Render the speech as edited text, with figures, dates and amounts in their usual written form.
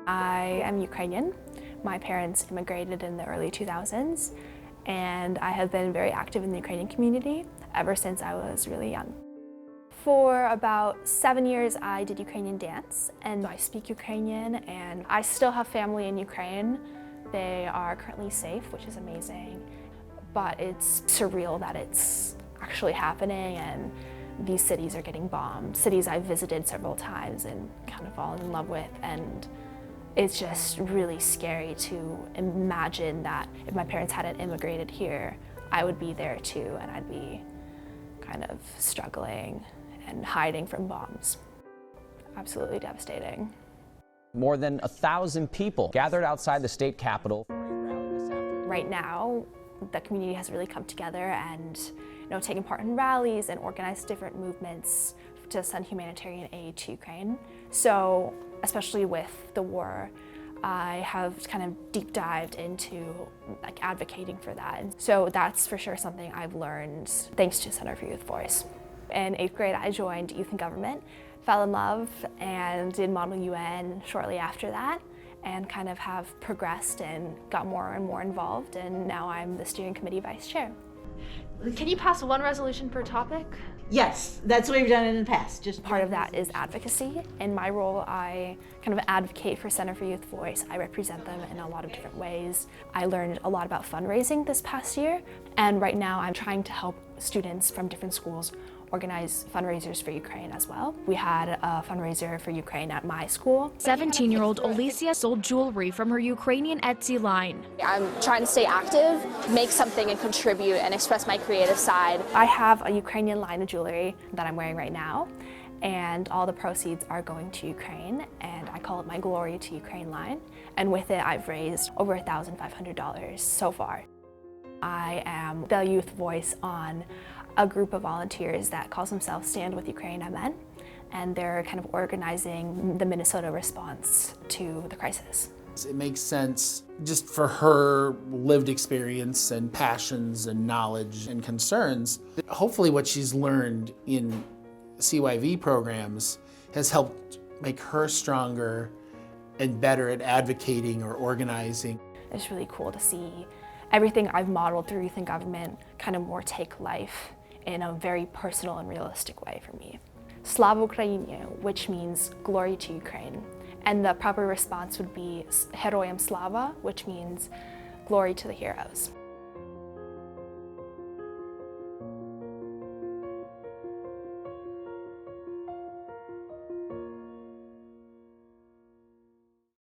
I am Ukrainian. My parents immigrated in the early 2000s, and I have been very active in the Ukrainian community ever since I was really young. For about 7 years, I did Ukrainian dance, and I speak Ukrainian, and I still have family in Ukraine. They are currently safe, which is amazing, but it's surreal that it's actually happening, and these cities are getting bombed. Cities I've visited several times and kind of fallen in love with, and it's just really scary to imagine that if my parents hadn't immigrated here, I would be there too, and I'd be kind of struggling and hiding from bombs. Absolutely devastating. More than 1,000 people gathered outside the state capitol for a rally this afternoon. Right now, the community has really come together and taken part in rallies and organized different movements to send humanitarian aid to Ukraine. So, especially with the war, I have kind of deep dived into advocating for that. And so that's for sure something I've learned thanks to Center for Youth Voice. In 8th grade, I joined Youth in Government, fell in love, and did Model UN shortly after that, and kind of have progressed and got more and more involved, and now I'm the steering committee vice chair. Can you pass one resolution per topic? Yes, that's what we've done in the past. Just part of that is advocacy. In my role, I kind of advocate for Center for Youth Voice. I represent them in a lot of different ways. I learned a lot about fundraising this past year, and right now I'm trying to help students from different schools organize fundraisers for Ukraine as well. We had a fundraiser for Ukraine at my school. 17-year-old Alicia sold jewelry from her Ukrainian Etsy line. I'm trying to stay active, make something and contribute and express my creative side. I have a Ukrainian line of jewelry that I'm wearing right now, and all the proceeds are going to Ukraine, and I call it my Glory to Ukraine line. And with it, I've raised over $1,500 so far. I am the youth voice on a group of volunteers that calls themselves Stand With Ukraine MN, and they're kind of organizing the Minnesota response to the crisis. It makes sense just for her lived experience and passions and knowledge and concerns. Hopefully what she's learned in CYV programs has helped make her stronger and better at advocating or organizing. It's really cool to see everything I've modeled through Youth in Government kind of more take life in a very personal and realistic way for me. Slava Ukraini, which means glory to Ukraine. And the proper response would be Heroyam Slava, which means glory to the heroes.